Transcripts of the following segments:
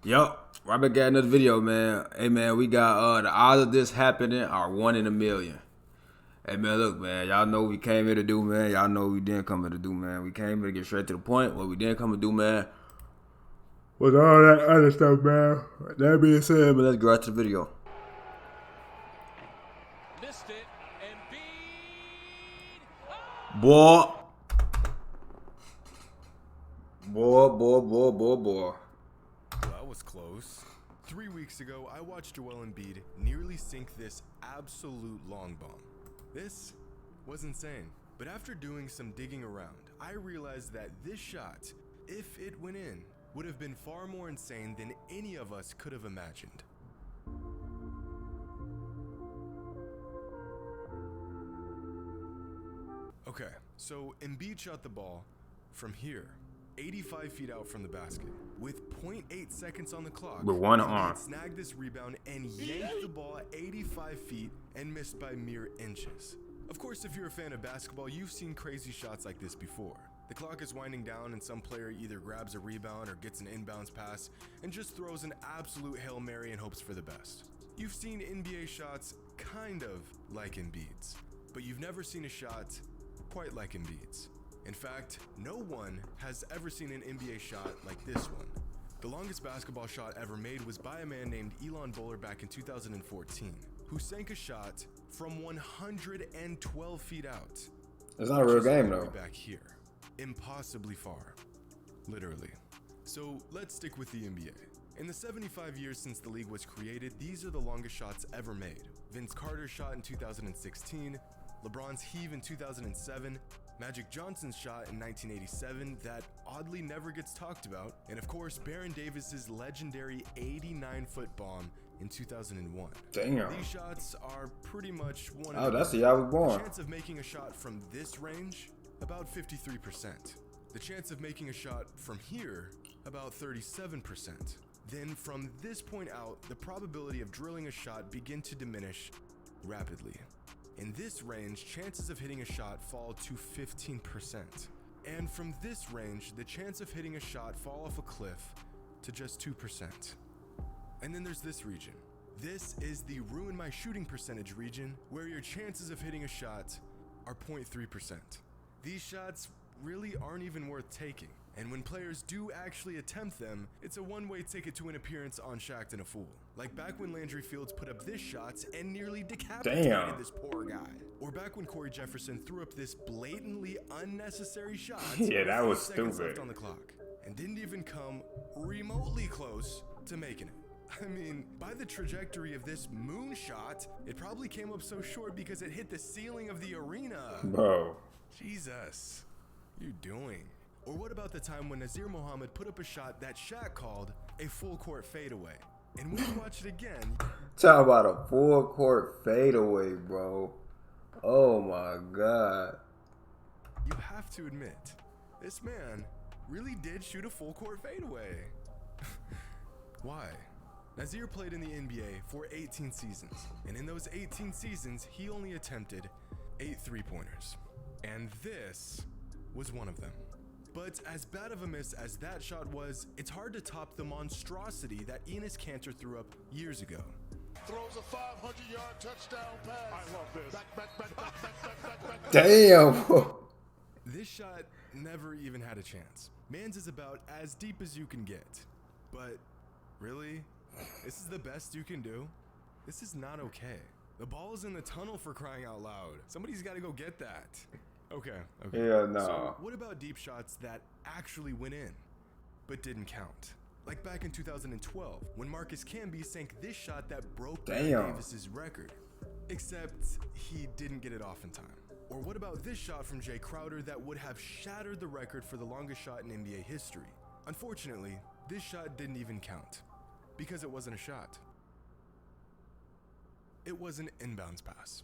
Yup, right back at another video, man. Hey, man, we got the odds of this happening are 1 in a million. Hey, man, look, man, y'all know what we came here to do, man. Y'all know what we didn't come here to do, man. We came here to get straight to the point. What we didn't come to do, man, was all that other stuff, man. That being said, man, let's go right to the video. Missed it, and Boy. Boy. That was close. 3 weeks ago, I watched Joel Embiid nearly sink this absolute long bomb. This was insane. But after doing some digging around, I realized that this shot, if it went in, would have been far more insane than any of us could have imagined. Okay, so Embiid shot the ball from here, 85 feet out from the basket. With 0.8 seconds on the clock, With one Embiid arm. snagged this rebound and yanked the ball 85 feet and missed by mere inches. Of course, if you're a fan of basketball, you've seen crazy shots like this before. The clock is winding down and some player either grabs a rebound or gets an inbounds pass and just throws an absolute Hail Mary and hopes for the best. You've seen NBA shots kind of like Embiid's, but you've never seen a shot quite like Embiid's. In fact, no one has ever seen an NBA shot like this one. The longest basketball shot ever made was by a man named Elon Bowler back in 2014, who sank a shot from 112 feet out. It's not a real Which is game, all the though. way back here, impossibly far, literally. So let's stick with the NBA. In the 75 years since the league was created, these are the longest shots ever made. Vince Carter's shot in 2016, LeBron's heave in 2007, Magic Johnson's shot in 1987 that oddly never gets talked about, and of course Baron Davis's legendary 89-foot bomb in 2001. Damn. These shots are pretty much one Oh, of that's the year I was the born. chance of making a shot from this range, about 53%. The chance of making a shot from here, about 37%. Then from this point out, the probability of drilling a shot begin to diminish rapidly. In this range, chances of hitting a shot fall to 15%. And from this range, the chance of hitting a shot fall off a cliff to just 2%. And then there's this region. This is the ruin my shooting percentage region, where your chances of hitting a shot are 0.3%. These shots really aren't even worth taking. And when players do actually attempt them, it's a one-way ticket to an appearance on Shacked and a Fool. Like back when Landry Fields put up this shot and nearly decapitated this poor guy. Or back when Corey Jefferson threw up this blatantly unnecessary shot Yeah, that with was 8 seconds stupid. left on the clock, and didn't even come remotely close to making it. I mean, by the trajectory of this moonshot, it probably came up so short because it hit the ceiling of the arena. Bro. Jesus, you doing? Or what about the time when Nazir Mohammed put up a shot that Shaq called a full court fadeaway? And when you watch it again, Talk about a full court fadeaway, bro. Oh my God. you have to admit, this man really did shoot a full court fadeaway. Why? Nazir played in the NBA for 18 seasons, and in those 18 seasons, he only attempted 8 3-pointers. And this was one of them. But as bad of a miss as that shot was, it's hard to top the monstrosity that Enes Kanter threw up years ago. Throws a 500-yard touchdown pass. I love this. Back. Damn. This shot never even had a chance. Mans is about as deep as you can get. But really? This is the best you can do? This is not okay. The ball is in the tunnel, for crying out loud. Somebody's got to go get that. Okay. Hell no. So what about deep shots that actually went in, but didn't count? Like back in 2012, when Marcus Camby sank this shot that broke Damn. Davis's record. Except he didn't get it off in time. Or what about this shot from Jay Crowder that would have shattered the record for the longest shot in NBA history? Unfortunately, this shot didn't even count, because it wasn't a shot. It was an inbounds pass.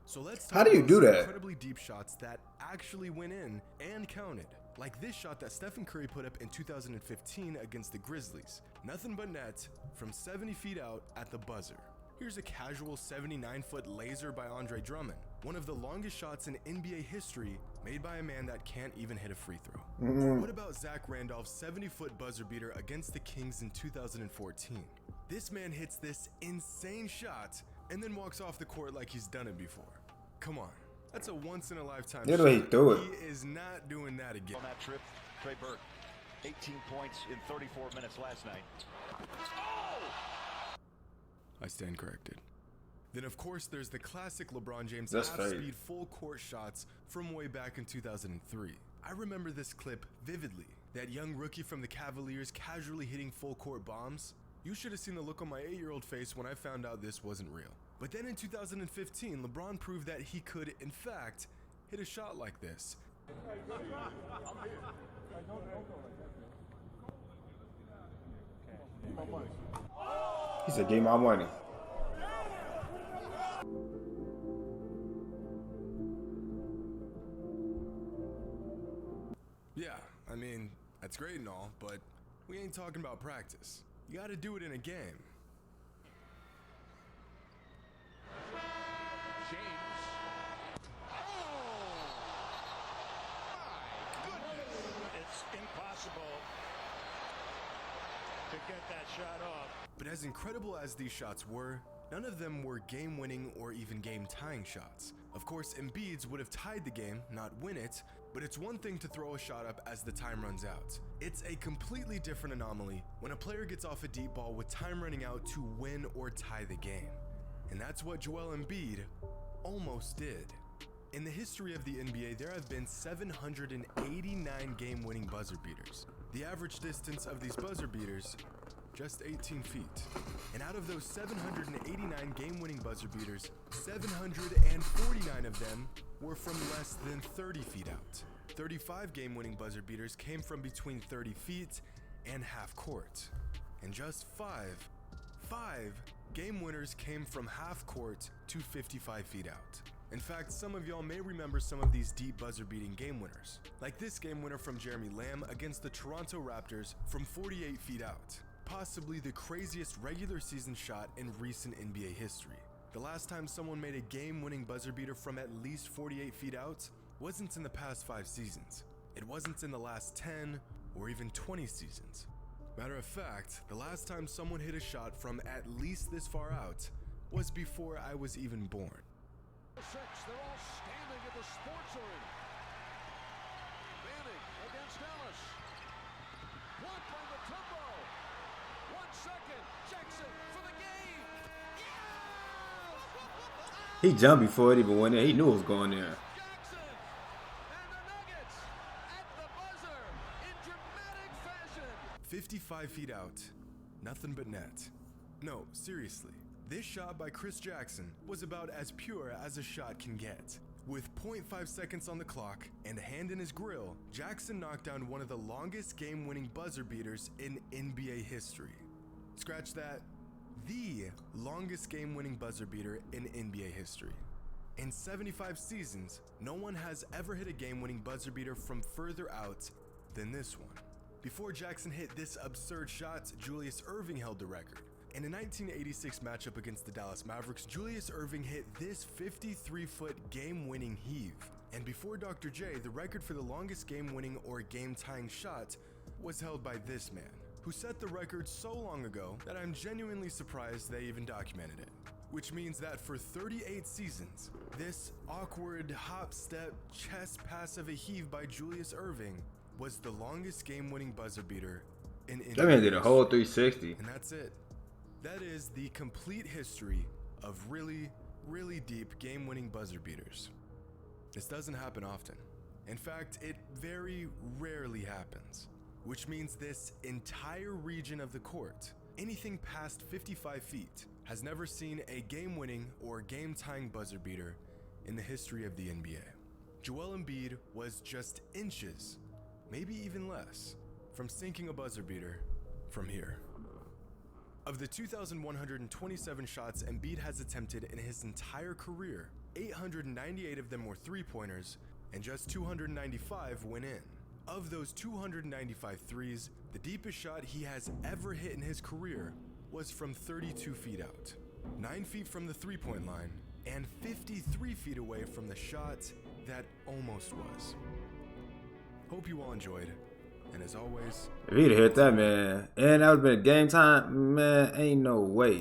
So let's talk How do you about do some that? incredibly deep shots that actually went in and counted. Like this shot that Stephen Curry put up in 2015 against the Grizzlies. Nothing but net from 70 feet out at the buzzer. Here's a casual 79-foot laser by Andre Drummond. One of the longest shots in NBA history made by a man that can't even hit a free throw. What about Zach Randolph's 70-foot buzzer beater against the Kings in 2014? This man hits this insane shot and then walks off the court like he's done it before. Come on, that's a once-in-a-lifetime shot. He threw it. He is not doing that again. On that trip, Trey Burke, 18 points in 34 minutes last night. I stand corrected. Then of course there's the classic LeBron James That's half-speed full court shots from way back in 2003. I remember this clip vividly. That young rookie from the Cavaliers casually hitting full court bombs. You should have seen the look on my 8-year-old face when I found out this wasn't real. But then in 2015, LeBron proved that he could, in fact, hit a shot like this. He said, "Give my money." Yeah, I mean, that's great and all, but we ain't talking about practice. You gotta do it in a game. James. Oh! My goodness! It's impossible to get that shot off. But as incredible as these shots were, none of them were game-winning or even game-tying shots. Of course, Embiid's would have tied the game, not win it, but it's one thing to throw a shot up as the time runs out. It's a completely different anomaly when a player gets off a deep ball with time running out to win or tie the game. And that's what Joel Embiid almost did. In the history of the NBA, there have been 789 game-winning buzzer beaters. The average distance of these buzzer beaters, just 18 feet. And out of those 789 game-winning buzzer beaters, 749 of them were from less than 30 feet out. 35 game-winning buzzer beaters came from between 30 feet and half court. And just five game winners came from half court to 55 feet out. In fact, some of y'all may remember some of these deep buzzer-beating game winners, like this game winner from Jeremy Lamb against the Toronto Raptors from 48 feet out. Possibly the craziest regular season shot in recent NBA history. The last time someone made a game-winning buzzer beater from at least 48 feet out wasn't in the past 5 seasons. It wasn't in the last 10 or even 20 seasons. Matter of fact, the last time someone hit a shot from at least this far out was before I was even born. They're all standing at the sports arena. Manning against Ellis. Blocked by Mutombo. 1 second. Jackson for the game. Yeah! He jumped before it even went in. He knew it was going there. Jackson and the Nuggets at the buzzer in dramatic fashion. 55 feet out, nothing but net. No, seriously. This shot by Chris Jackson was about as pure as a shot can get. With 0.5 seconds on the clock and a hand in his grill, Jackson knocked down one of the longest game-winning buzzer beaters in NBA history. Scratch that, the longest game-winning buzzer beater in NBA history. In 75 seasons, no one has ever hit a game-winning buzzer beater from further out than this one. Before Jackson hit this absurd shot, Julius Erving held the record. In a 1986 matchup against the Dallas Mavericks, Julius Erving hit this 53-foot game-winning heave. And before Dr. J, the record for the longest game-winning or game-tying shot was held by this man, who set the record so long ago that I'm genuinely surprised they even documented it. Which means that for 38 seasons, this awkward hop-step chest pass of a heave by Julius Erving was the longest game-winning buzzer beater in NBA. That man did a whole 360. And that's it. That is the complete history of really, really deep game-winning buzzer beaters. This doesn't happen often. In fact, it very rarely happens, which means this entire region of the court, anything past 55 feet, has never seen a game-winning or game-tying buzzer beater in the history of the NBA. Joel Embiid was just inches, maybe even less, from sinking a buzzer beater from here. Of the 2,127 shots Embiid has attempted in his entire career, 898 of them were three-pointers, and just 295 went in. Of those 295 threes, the deepest shot he has ever hit in his career was from 32 feet out. 9 feet from the three-point line, and 53 feet away from the shot that almost was. Hope you all enjoyed, and as always, If he'd have hit that, man, and that would have been game time, man, ain't no way.